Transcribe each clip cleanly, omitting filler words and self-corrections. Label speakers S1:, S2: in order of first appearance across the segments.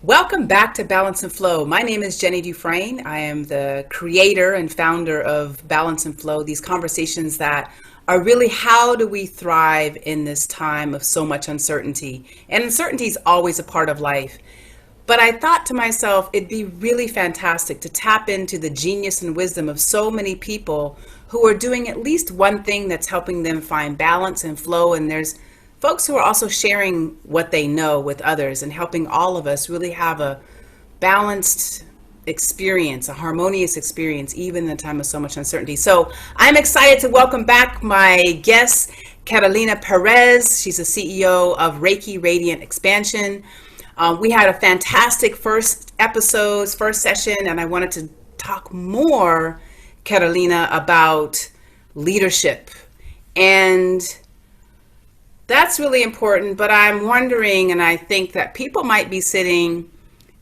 S1: Welcome back to Balance and Flow. My name is Jenny DuFresne. I am the creator and founder of Balance and Flow, these conversations that are really how do we thrive in this time of so much uncertainty. And uncertainty is always a part of life. But I thought to myself, it'd be really fantastic to tap into the genius and wisdom of so many people who are doing at least one thing that's helping them find balance and flow. And there's folks who are also sharing what they know with others and helping all of us really have a balanced experience, a harmonious experience, even in a time of so much uncertainty. So I'm excited to welcome back my guest, Carolina Perez. She's the CEO of Reiki Radiant Expansion. We had a fantastic first session, and I wanted to talk more, Carolina, about leadership. And that's really important, but I'm wondering, and I think that people might be sitting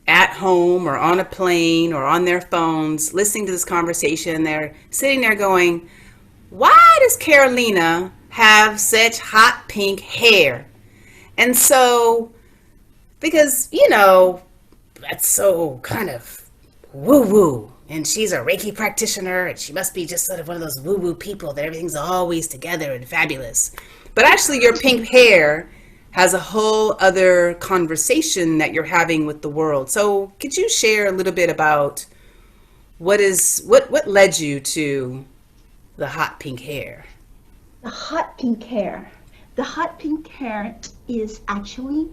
S1: at home or on a plane or on their phones listening to this conversation. They're sitting there going, why does Carolina have such hot pink hair? And so, because, that's so kind of woo-woo. And she's a Reiki practitioner, and she must be just sort of one of those woo-woo people that everything's always together and fabulous. But actually, your pink hair has a whole other conversation that you're having with the world. So could you share a little bit about what led you to the hot pink hair?
S2: The hot pink hair. The hot pink hair is actually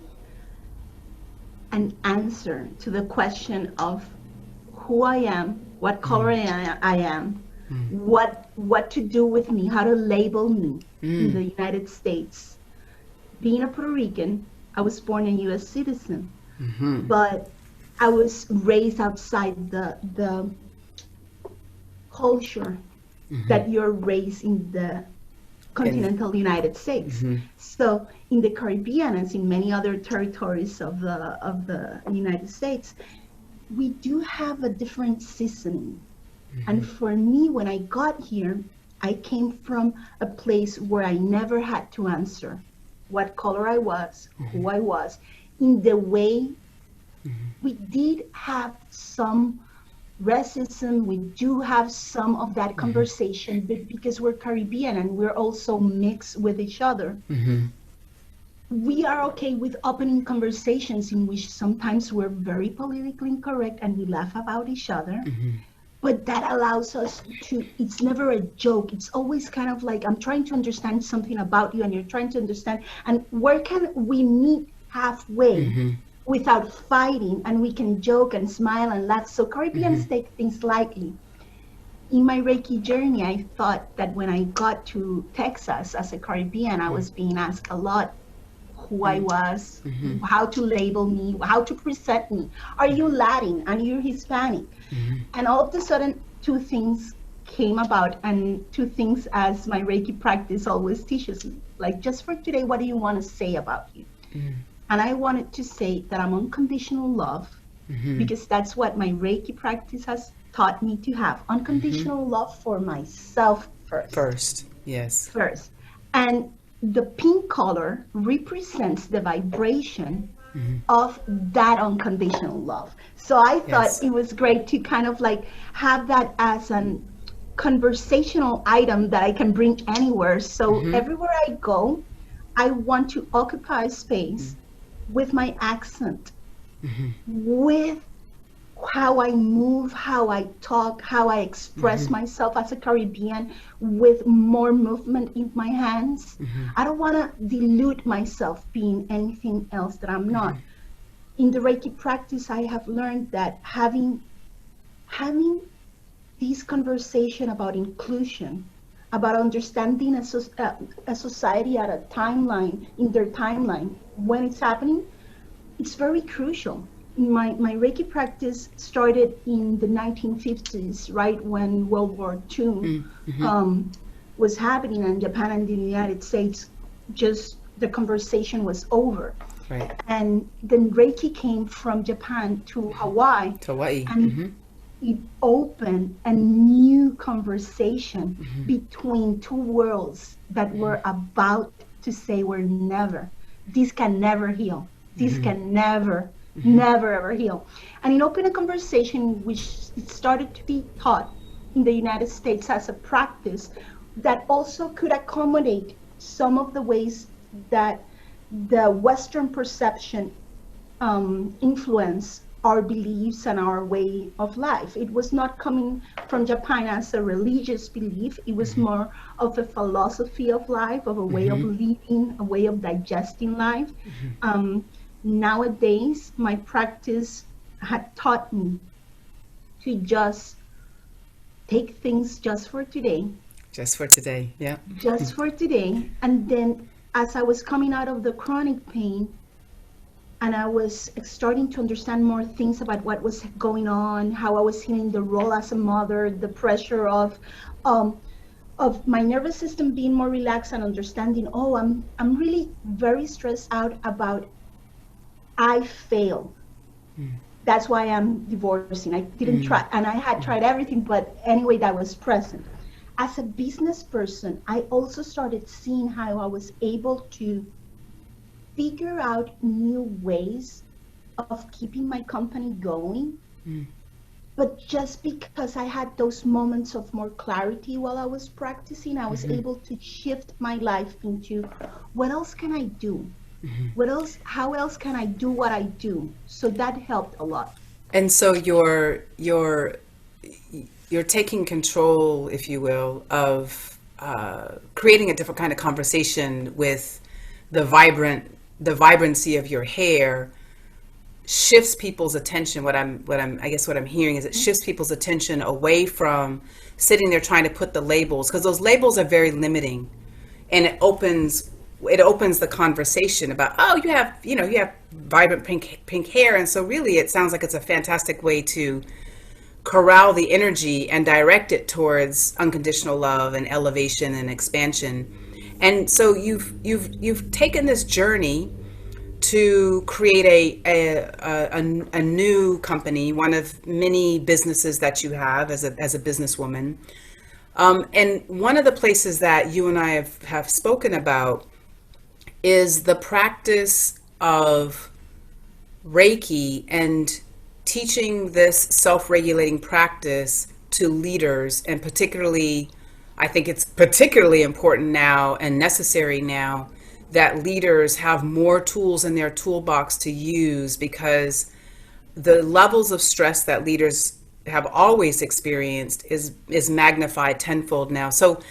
S2: an answer to the question of who I am, what color I am, what to do with me, how to label me in the United States. Being a Puerto Rican, I was born a U.S. citizen, but I was raised outside the culture that you're raised in the continental United States. So in the Caribbean and in many other territories of the United States, we do have a different seasoning. And for me, when I got here, I came from a place where I never had to answer what color I was, who I was, in the way we did have some racism, we do have some of that conversation, but because we're Caribbean and we're also mixed with each other, we are okay with opening conversations in which sometimes we're very politically incorrect and we laugh about each other. But that allows us to, it's never a joke. It's always kind of like, I'm trying to understand something about you and you're trying to understand. And where can we meet halfway without fighting, and we can joke and smile and laugh. So Caribbeans take things lightly. In my Reiki journey, I thought that when I got to Texas as a Caribbean, I was being asked a lot who I was, how to label me, how to present me. Are you Latin? Are you Hispanic? And all of a sudden, two things came about, and two things as my Reiki practice always teaches me. Like, just for today, what do you want to say about you? And I wanted to say that I'm unconditional love, because that's what my Reiki practice has taught me to have. Unconditional love for myself first. First. And the pink color represents the vibration of that unconditional love. So I thought it was great to kind of like have that as an conversational item that I can bring anywhere. So everywhere I go, I want to occupy space with my accent, with how I move, how I talk, how I express myself as a Caribbean, with more movement in my hands. I don't want to dilute myself being anything else that I'm not. In the Reiki practice, I have learned that having this conversation about inclusion, about understanding a society at a timeline, in their timeline, when it's happening, it's very crucial. My Reiki practice started in the 1950s, right when World War II was happening, and Japan and the United States, just the conversation was over.
S1: Right.
S2: And then Reiki came from Japan to Hawaii. And it opened a new conversation between two worlds that were about to say, we're never, this can never heal. This can never never ever heal. And it opened a conversation which it started to be taught in the United States as a practice that also could accommodate some of the ways that the Western perception influence our beliefs and our way of life. It was not coming from Japan as a religious belief. It was more of a philosophy of life, of a way of living, a way of digesting life. Nowadays, my practice had taught me to just take things just for today.
S1: Just for today, yeah.
S2: Just for today. And then as I was coming out of the chronic pain, and I was starting to understand more things about what was going on, how I was feeling the role as a mother, the pressure of my nervous system being more relaxed and understanding, oh, I'm really very stressed out about I failed. That's why I'm divorcing. I didn't try, and I had tried everything, but anyway, that was present. As a business person, I also started seeing how I was able to figure out new ways of keeping my company going. But just because I had those moments of more clarity while I was practicing, I was able to shift my life into what else can I do? What else, how else can I do what I do? So that helped a lot.
S1: And so you're taking control, if you will, of creating a different kind of conversation with the vibrancy of your hair shifts people's attention. I guess what I'm hearing is it shifts people's attention away from sitting there trying to put the labels, because those labels are very limiting, and it opens the conversation about, oh, you have vibrant pink hair. And so really it sounds like it's a fantastic way to corral the energy and direct it towards unconditional love and elevation and expansion. And so you've taken this journey to create a new company, one of many businesses that you have as a businesswoman. And one of the places that you and I have spoken about is the practice of Reiki and teaching this self-regulating practice to leaders, and particularly, I think it's particularly important now and necessary now that leaders have more tools in their toolbox to use, because the levels of stress that leaders have always experienced is magnified tenfold now. So,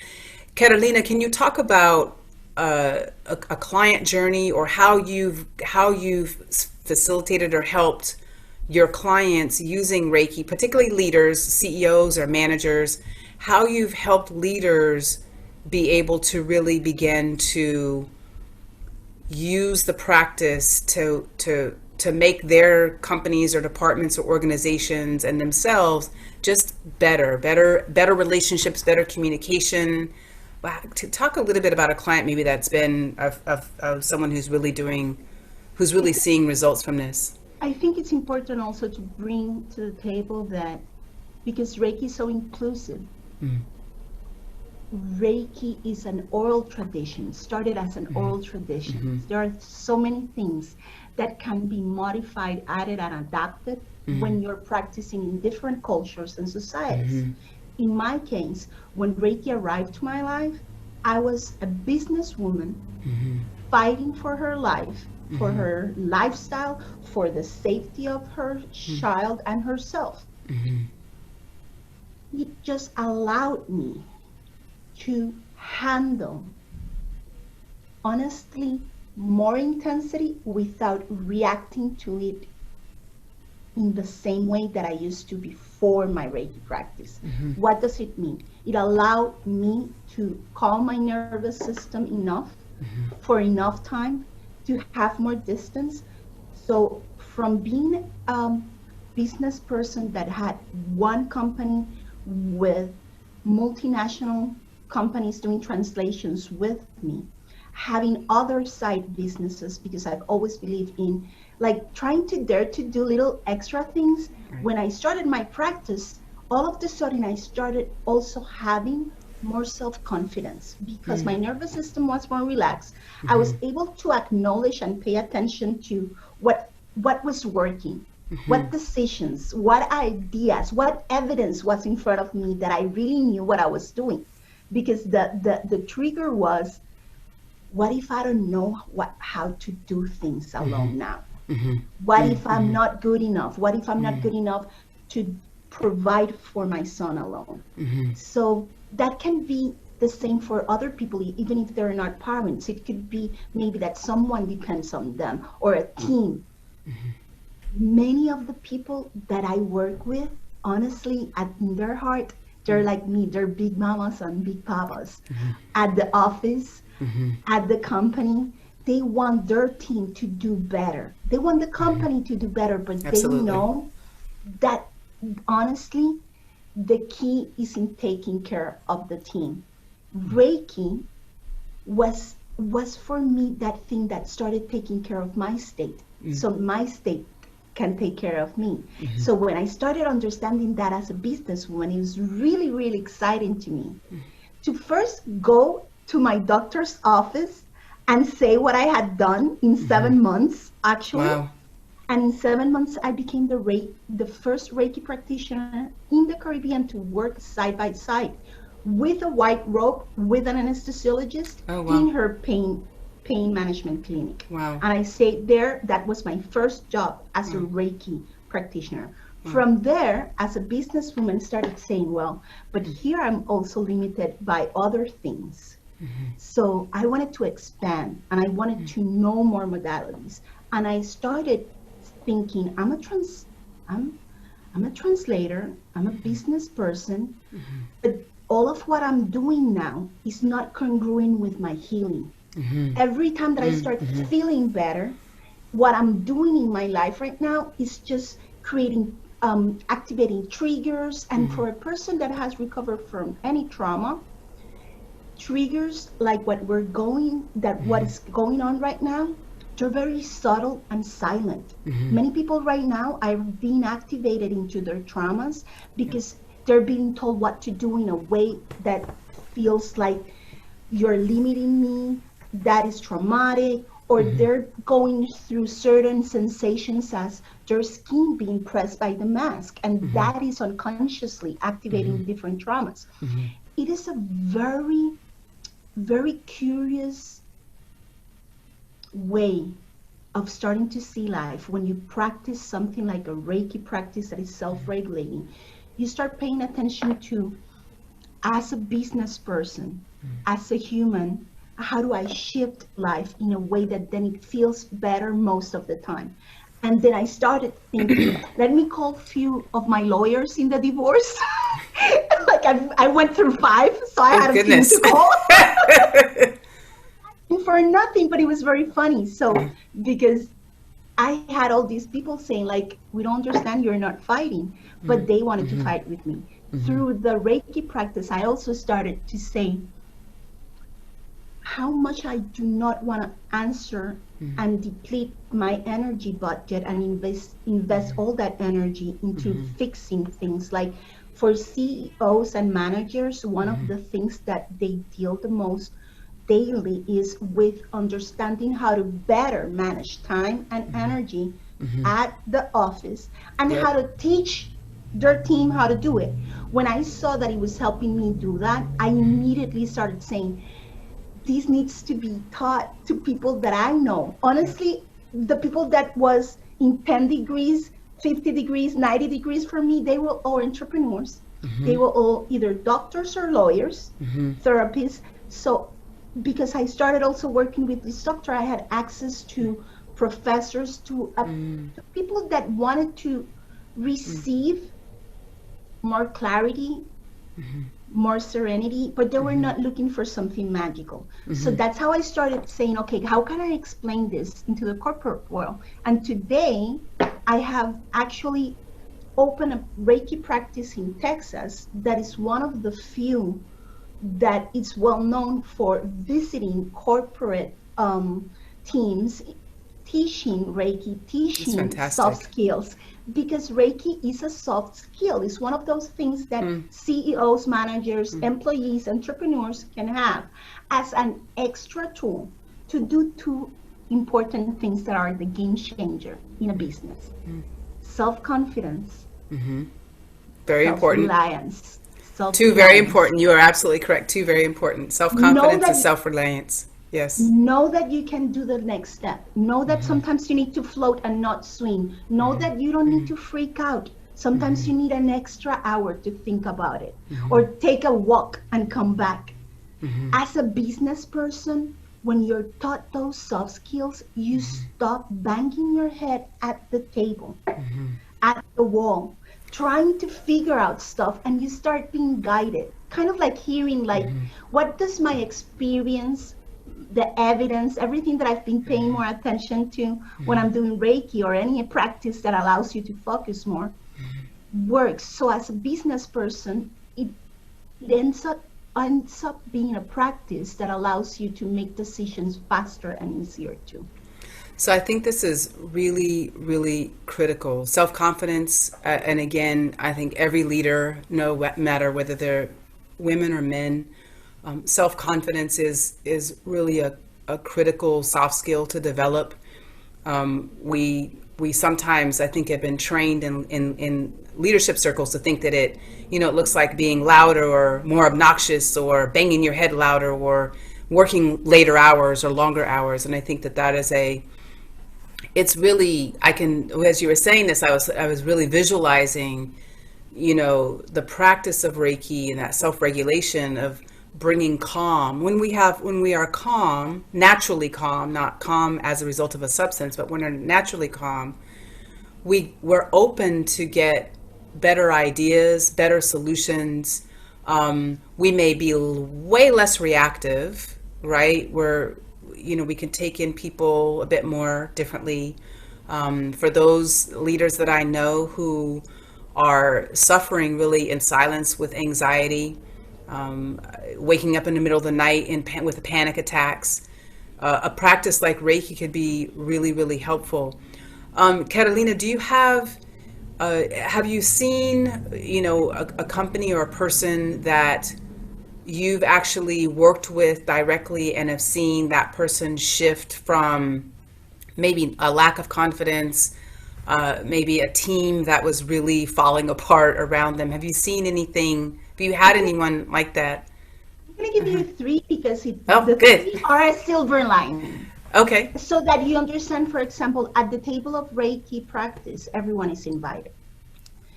S1: Carolina, can you talk about a client journey, or how you've facilitated or helped your clients using Reiki, particularly leaders, CEOs or managers, how you've helped leaders be able to really begin to use the practice to make their companies or departments or organizations and themselves just better relationships, better communication. To talk a little bit about a client maybe that's been of someone who's really seeing results from this.
S2: I think it's important also to bring to the table that, because Reiki is so inclusive, Reiki is an oral tradition, started as an oral tradition. There are so many things that can be modified, added, and adapted when you're practicing in different cultures and societies. In my case, when Reiki arrived to my life, I was a businesswoman fighting for her life, for her lifestyle, for the safety of her child and herself. It just allowed me to handle, honestly, more intensity without reacting to it in the same way that I used to before my Reiki practice. What does it mean? It allowed me to calm my nervous system enough for enough time to have more distance. So from being a business person that had one company with multinational companies doing translations with me, having other side businesses, because I've always believed in like trying to dare to do little extra things. When I started my practice, all of a sudden I started also having more self-confidence because my nervous system was more relaxed. I was able to acknowledge and pay attention to what what was working, what decisions, what ideas, what evidence was in front of me that I really knew what I was doing. Because the trigger was, what if I don't know how to do things alone now? What if I'm not good enough? What if I'm not good enough to provide for my son alone? So that can be the same for other people, even if they're not parents. It could be maybe that someone depends on them or a team. Many of the people that I work with, honestly, in their heart, they're like me. They're big mamas and big papas. At the office, at the company, they want their team to do better. They want the company to do better, but
S1: Absolutely.
S2: they know that, honestly, the key is in taking care of the team. Reiki was for me that thing that started taking care of my state, so my state can take care of me. So when I started understanding that as a businesswoman, it was really, really exciting to me to first go to my doctor's office and say what I had done in 7 months, actually.
S1: Wow.
S2: And in 7 months, I became the first Reiki practitioner in the Caribbean to work side by side with a white robe, with an anesthesiologist in her pain management clinic.
S1: Wow.
S2: And I stayed there. That was my first job as a Reiki practitioner. From there, as a businesswoman, started saying, well, but here I'm also limited by other things. So I wanted to expand, and I wanted to know more modalities. And I started thinking, I'm a translator, I'm a business person, but all of what I'm doing now is not congruent with my healing. Every time that I start feeling better, what I'm doing in my life right now is just creating, activating triggers. And for a person that has recovered from any trauma, triggers like what is going on right now, they're very subtle and silent. Many people right now are being activated into their traumas because they're being told what to do in a way that feels like you're limiting me, that is traumatic, or they're going through certain sensations as their skin being pressed by the mask, and that is unconsciously activating different traumas. It is a very, very curious way of starting to see life when you practice something like a Reiki practice that is self-regulating. You start paying attention to, as a business person, as a human, how do I shift life in a way that then it feels better most of the time? And then I started thinking, let me call a few of my lawyers in the divorce. Like I went through 5, so I had a few to call. For nothing, but it was very funny. So because I had all these people saying, like, we don't understand, you're not fighting, but they wanted to fight with me. Through the Reiki practice, I also started to say how much I do not want to answer and deplete my energy budget and invest all that energy into fixing things. Like for CEOs and managers, one of the things that they deal the most daily is with understanding how to better manage time and energy at the office, and how to teach their team how to do it. When I saw that it was helping me do that, I immediately started saying, this needs to be taught to people that I know. Honestly, the people that was in 10 degrees, 50 degrees, 90 degrees from me, they were all entrepreneurs. They were all either doctors or lawyers, therapists. So because I started also working with this doctor, I had access to professors, to people that wanted to receive more clarity, more serenity, but they were not looking for something magical. So that's how I started saying, okay, how can I explain this into the corporate world? And today I have actually opened a Reiki practice in Texas that is one of the few that is well known for visiting corporate teams, teaching Reiki, teaching soft skills, because Reiki is a soft skill. It's one of those things that CEOs, managers, employees, entrepreneurs can have as an extra tool to important things that are the game changer in a business. Self-confidence,
S1: Very important.
S2: self-reliance,
S1: Two very
S2: self-reliance.
S1: important. You are absolutely correct. Two very important.
S2: Know
S1: Self-confidence and
S2: that
S1: self-reliance. Yes.
S2: know that you can do the next step. Know that sometimes you need to float and not swim. Know that you don't need to freak out. Sometimes you need an extra hour to think about it, or take a walk and come back. As a business person, when you're taught those soft skills, you stop banging your head at the table, at the wall, trying to figure out stuff, and you start being guided. Kind of like hearing, like, what does my experience, the evidence, everything that I've been paying more attention to when I'm doing Reiki or any practice that allows you to focus more, works. So as a business person, it ends up being a practice that allows you to make decisions faster and easier too.
S1: So I think this is really, really critical. Self-confidence, and again, I think every leader, no matter whether they're women or men, self-confidence is really a critical soft skill to develop. We sometimes, I think, have been trained in leadership circles to think that it looks like being louder or more obnoxious or banging your head louder or working later hours or longer hours. And I think that is it's really, as you were saying this, I was really visualizing, the practice of Reiki and that self-regulation of bringing calm. When we are calm, naturally calm, not calm as a result of a substance, but when we're naturally calm, we're open to get better ideas, better solutions. We may be way less reactive, right? We can take in people a bit more differently. For those leaders that I know who are suffering really in silence with anxiety, waking up in the middle of the night with panic attacks, a practice like Reiki could be really, really helpful. Carolina, do you have you seen, a company or a person that you've actually worked with directly and have seen that person shift from maybe a lack of confidence, maybe a team that was really falling apart around them? Have you seen anything? Have you had anyone like that?
S2: I'm going to give you three because the
S1: good.
S2: three are a silver lining.
S1: Okay.
S2: So that you understand, for example, at the table of Reiki practice, everyone is invited.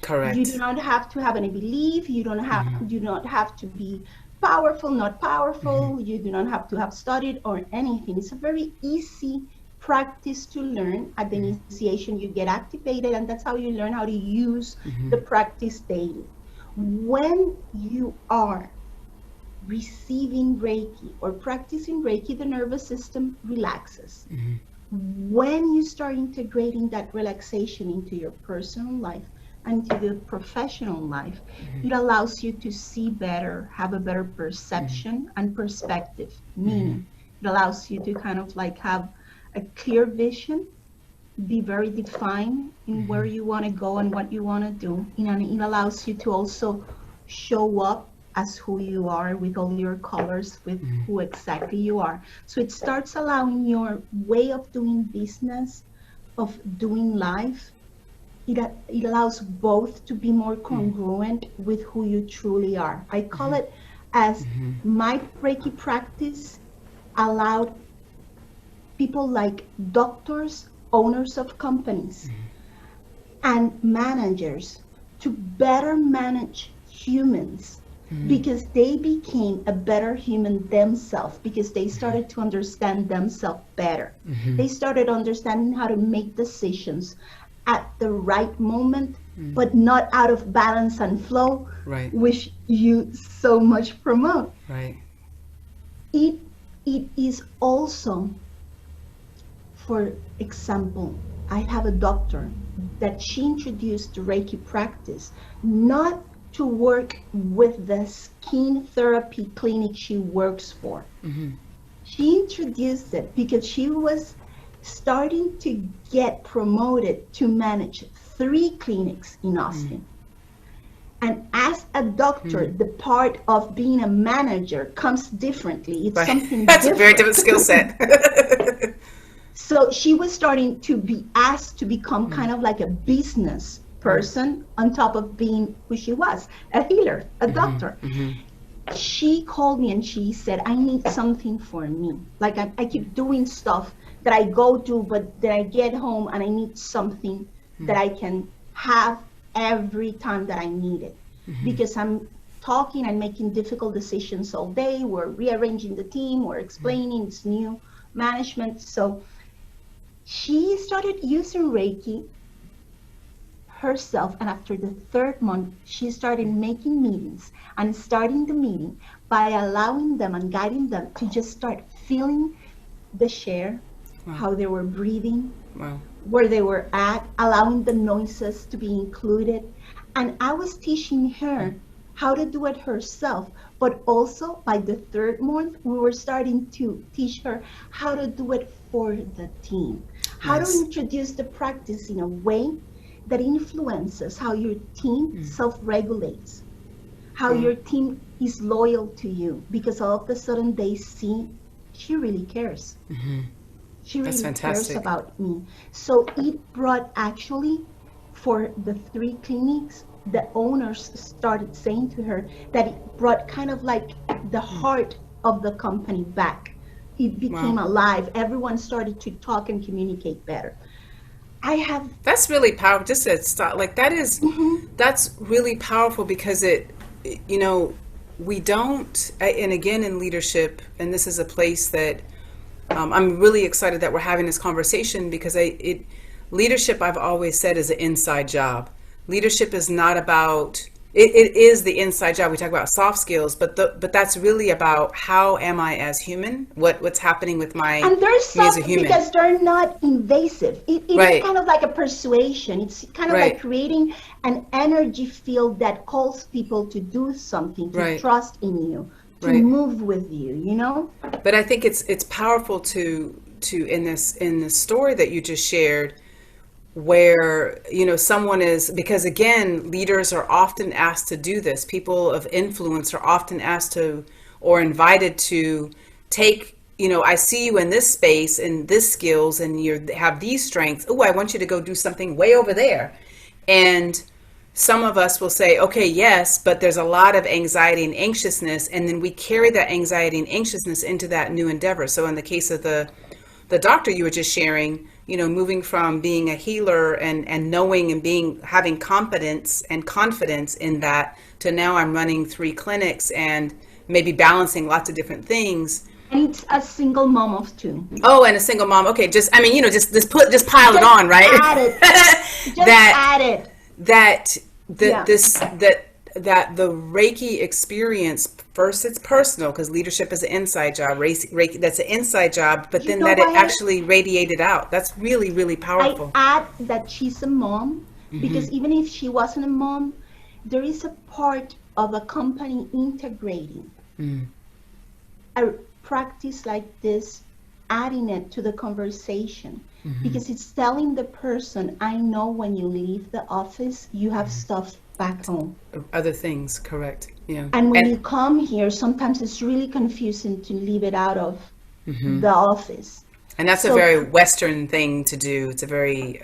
S1: Correct.
S2: You do not have to have any belief. You do not have to be powerful, not powerful. You do not have to have studied or anything. It's a very easy practice to learn. At the initiation, you get activated, and that's how you learn how to use the practice daily. When you are receiving Reiki or practicing Reiki, the nervous system relaxes. When you start integrating that relaxation into your personal life and to the professional life, it allows you to see better, have a better perception and perspective. Meaning, it allows you to kind of like have a clear vision, be very defined in where you want to go and what you want to do. And it allows you to also show up as who you are with all your colors, with who exactly you are. So it starts allowing your way of doing business, of doing life, it allows both to be more congruent with who you truly are. I call it as my Reiki practice allowed people like doctors, owners of companies, and managers to better manage humans because they became a better human themselves, because they started to understand themselves better. They started understanding how to make decisions at the right moment, but not out of balance and flow, which you so much promote.
S1: Right.
S2: It is also, for example, I have a doctor that she introduced the Reiki practice not to work with the skin therapy clinic she works for. She introduced it because she was starting to get promoted to manage 3 clinics in Austin. And as a doctor, the part of being a manager comes differently. It's something
S1: That's
S2: different.
S1: a very different skill set.
S2: So she was starting to be asked to become kind of like a business person on top of being who she was, a healer, a doctor. She called me and she said, I need something for me. Like I keep doing stuff that I go to, but then I get home and I need something that I can have every time that I need it. Because I'm talking and making difficult decisions all day. We're rearranging the team, we're explaining it's new management. So she started using Reiki herself, and after the third month she started making meetings and starting the meeting by allowing them and guiding them to just start feeling the share, how they were breathing, where they were at, allowing the noises to be included. And I was teaching her how to do it herself, but also by the third month we were starting to teach her how to do it for the team, how to introduce the practice in a way that influences how your team self-regulates, how your team is loyal to you, because all of a sudden they see she really cares. She really cares about me. So it brought, actually, for the 3 clinics, the owners started saying to her that it brought kind of like the heart of the company back. It became alive. Everyone started to talk and communicate better.
S1: That's really powerful. Just to stop, like that is, that's really powerful, because it, you know, we don't, and again in leadership, and this is a place that I'm really excited that we're having this conversation, because leadership, I've always said, is an inside job. Leadership is not about, it is the inside job. We talk about soft skills, but that's really about how am I as human? What's happening with me as a human?
S2: Because they're not invasive. It is kind of like a persuasion. It's kind of like creating an energy field that calls people to do something, to trust in you, to move with you, you know?
S1: But I think it's powerful to in this story that you just shared, where, you know, someone is, because again, leaders are often asked to do this. People of influence are often asked to, or invited to take, you know, I see you in this space and this skills and you have these strengths. Oh, I want you to go do something way over there. And some of us will say, okay, yes, but there's a lot of anxiety and anxiousness. And then we carry that anxiety and anxiousness into that new endeavor. So in the case of the doctor you were just sharing, you know, moving from being a healer and knowing and having competence and confidence in that, to now I'm running 3 clinics and maybe balancing lots of different things.
S2: And it's a single mom of 2.
S1: Oh, and a single mom. Okay, just pile it on, right?
S2: Add it. Add it.
S1: That the Reiki experience, first it's personal, because leadership is an inside job. Reiki, that's an inside job, but then that it actually radiated out. That's really, really powerful.
S2: I add that she's a mom, because even if she wasn't a mom, there is a part of a company integrating a practice like this, adding it to the conversation, because it's telling the person, I know when you leave the office, you have stuff back home.
S1: Other things, correct. Yeah.
S2: And when you come here, sometimes it's really confusing to leave it out of the office.
S1: And that's a very Western thing to do. It's a very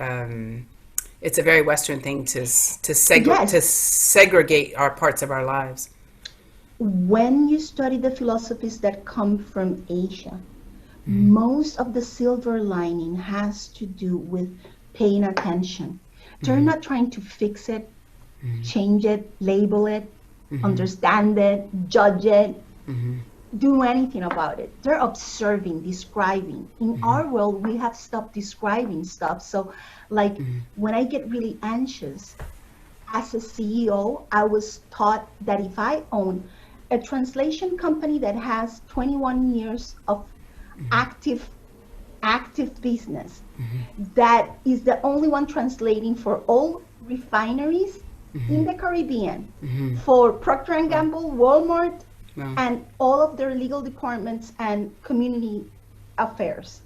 S1: Western thing to segregate our parts of our lives.
S2: When you study the philosophies that come from Asia, most of the silver lining has to do with paying attention. They're not trying to fix it, change it, label it, understand it, judge it, do anything about it. They're observing, describing. In our world, we have stopped describing stuff. So like when I get really anxious, as a CEO, I was taught that if I own a translation company that has 21 years of active business, that is the only one translating for all refineries in the Caribbean, for Procter & Gamble, Walmart, and all of their legal departments and community affairs.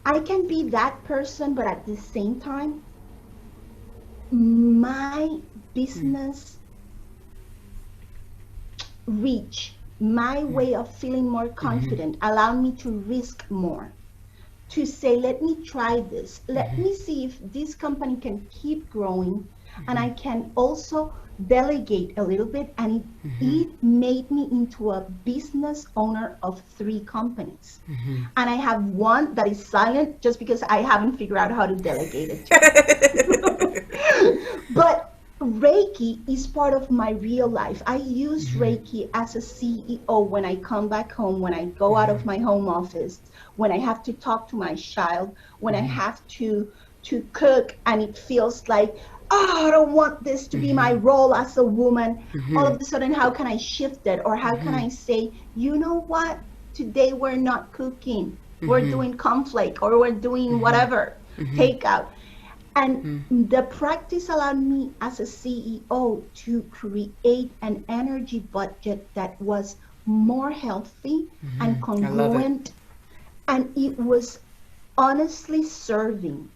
S2: I can be that person, but at the same time, my business reach, my way of feeling more confident, allowed me to risk more, to say, let me try this. Let me see if this company can keep growing, and I can also delegate a little bit. And it made me into a business owner of 3 companies. And I have one that is silent just because I haven't figured out how to delegate it yet. But Reiki is part of my real life. I use Reiki as a CEO when I come back home, when I go out of my home office, when I have to talk to my child, when I have to cook and it feels like, oh, I don't want this to be my role as a woman. All of a sudden, how can I shift it? Or how can I say, you know what? Today we're not cooking. We're doing conflict, or we're doing whatever, takeout. And the practice allowed me as a CEO to create an energy budget that was more healthy and congruent. And it was honestly serving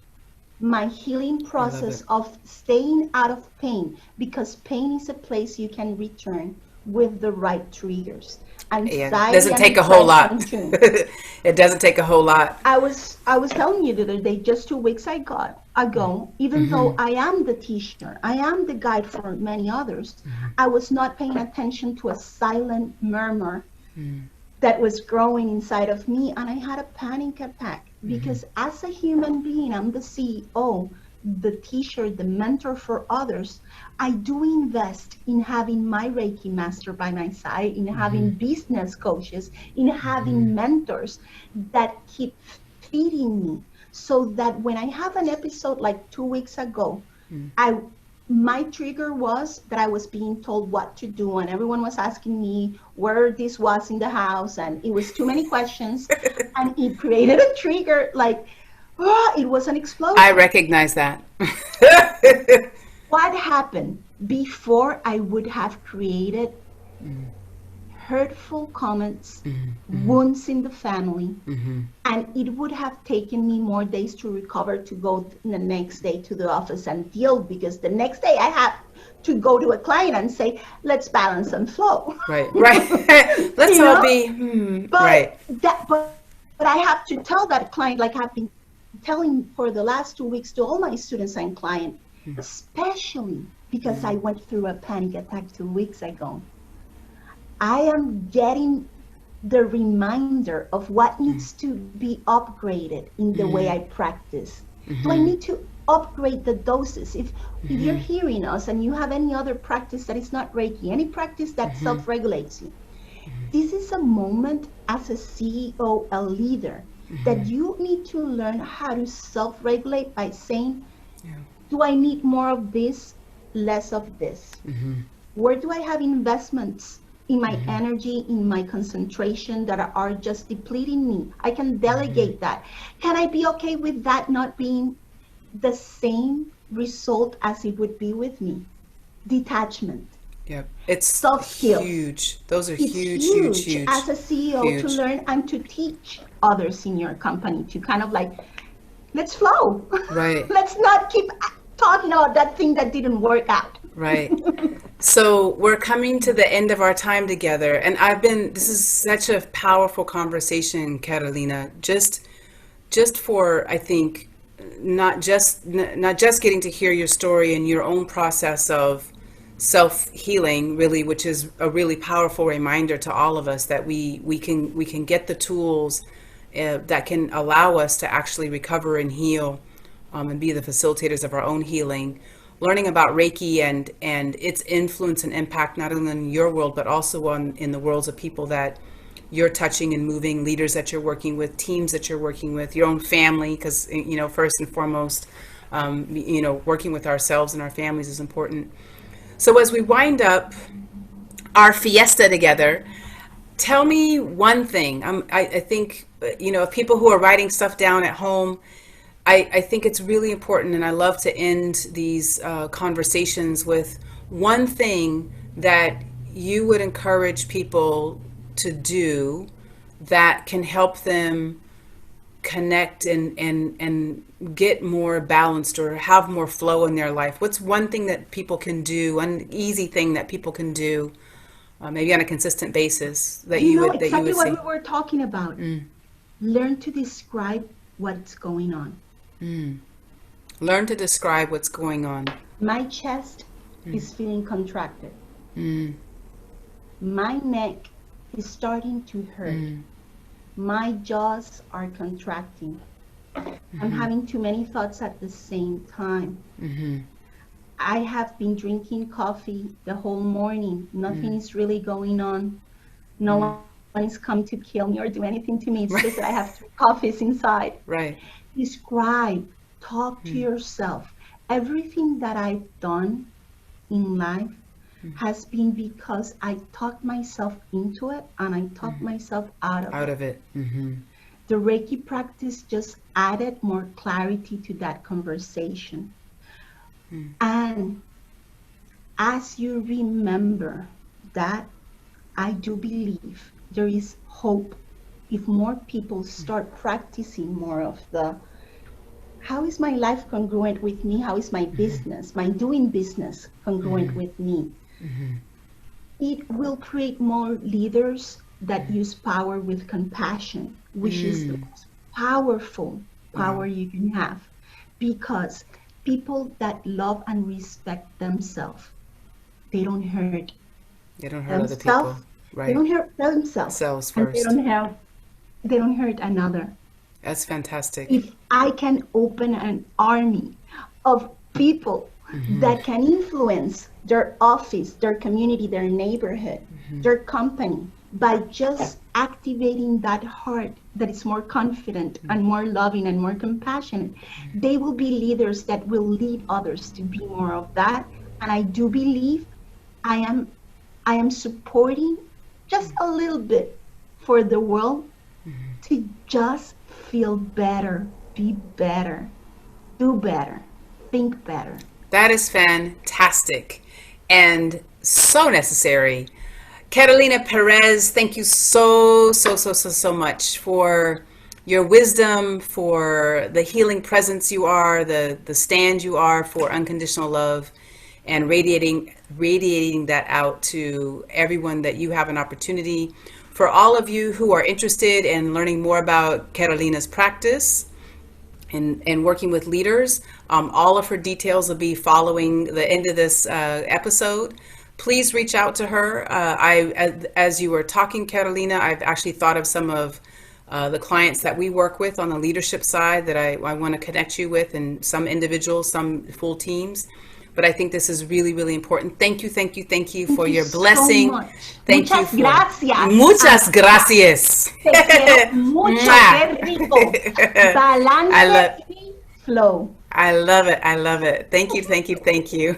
S2: my healing process of staying out of pain, because pain is a place you can return with the right triggers.
S1: It doesn't take a whole lot. It doesn't take a whole lot.
S2: I was telling you the other day, just 2 weeks ago, even though I am the teacher, I am the guide for many others, I was not paying attention to a silent murmur that was growing inside of me, and I had a panic attack because as a human being, I'm the CEO, the teacher, the mentor for others. I do invest in having my Reiki master by my side, in having business coaches, in having mentors that keep feeding me, so that when I have an episode like 2 weeks ago, my trigger was that I was being told what to do, and everyone was asking me where this was in the house, and it was too many questions, and it created a trigger, like, it was an explosion.
S1: I recognize that.
S2: What happened before I would have created hurtful comments, wounds in the family, and it would have taken me more days to recover, to go the next day to the office and deal, because the next day I have to go to a client and say, let's balance and flow.
S1: Right. Let's all be, right.
S2: But I have to tell that client, like I've been telling for the last 2 weeks to all my students and clients, especially because I went through a panic attack 2 weeks ago. I am getting the reminder of what needs to be upgraded in the way I practice. Do I need to upgrade the doses? If you're hearing us and you have any other practice that is not Reiki, any practice that self-regulates you, this is a moment as a CEO, a leader, that you need to learn how to self-regulate by saying, do I need more of this, less of this? Where do I have investments in my energy, in my concentration that are just depleting me? I can delegate that. Can I be okay with that not being the same result as it would be with me? Detachment.
S1: Yeah, it's
S2: soft skills.
S1: Huge. Those are
S2: it's
S1: huge.
S2: As a CEO, to learn and to teach others in your company to kind of like, let's flow.
S1: Right.
S2: Let's not keep talking about that thing that didn't work out.
S1: Right. So we're coming to the end of our time together, and this is such a powerful conversation, Carolina, just for, I think, not just getting to hear your story and your own process of self-healing, really, which is a really powerful reminder to all of us that we can get the tools that can allow us to actually recover and heal, and be the facilitators of our own healing. Learning about Reiki and its influence and impact, not only in your world, but also in the worlds of people that you're touching and moving, leaders that you're working with, teams that you're working with, your own family, because, first and foremost, working with ourselves and our families is important. So as we wind up our fiesta together, tell me one thing. I think, people who are writing stuff down at home, I think it's really important, and I love to end these conversations with one thing that you would encourage people to do that can help them connect and get more balanced or have more flow in their life. What's one thing that people can do, an easy thing that people can do, maybe on a consistent basis, that you would
S2: exactly
S1: what
S2: we were talking about. Learn to describe what's going on.
S1: Learn to describe what's going on.
S2: My chest is feeling contracted. My neck is starting to hurt. My jaws are contracting. I'm having too many thoughts at the same time. I have been drinking coffee the whole morning. Nothing is really going on. No one is come to kill me or do anything to me. It's just that I have 3 coffees inside.
S1: Right.
S2: Describe, talk to yourself. Everything that I've done in life has been because I talked myself into it and I talked myself out of it. The Reiki practice just added more clarity to that conversation. And as you remember that, I do believe there is hope if more people start practicing more of the, how is my life congruent with me? How is my business, my doing business congruent with me? It will create more leaders that use power with compassion, which is the most powerful power you can have, because people that love and respect themselves, they don't hurt.
S1: They don't hurt other people. Right.
S2: They don't hurt themselves.
S1: Selves
S2: and
S1: first.
S2: They don't hurt another.
S1: That's fantastic.
S2: If I can open an army of people that can influence their office, their community, their neighborhood, their company, by just activating that heart that is more confident and more loving and more compassionate, they will be leaders that will lead others to be more of that. And I do believe I am supporting just a little bit for the world to just feel better, be better, do better, think better.
S1: That is fantastic and so necessary. Carolina Perez, thank you so much for your wisdom, for the healing presence you are, the stand you are for unconditional love, and radiating that out to everyone that you have an opportunity. For all of you who are interested in learning more about Carolina's practice and working with leaders, all of her details will be following the end of this episode. Please reach out to her. As you were talking, Carolina, I've actually thought of some of the clients that we work with on the leadership side that I want to connect you with, and some individuals, some full teams. But I think this is really, really important. Thank you for your blessing.
S2: So much.
S1: Thank
S2: Muchas
S1: you.
S2: Gracias.
S1: Muchas gracias.
S2: Te quiero mucho. Qué rico. Balance y flow.
S1: I love it. Thank you.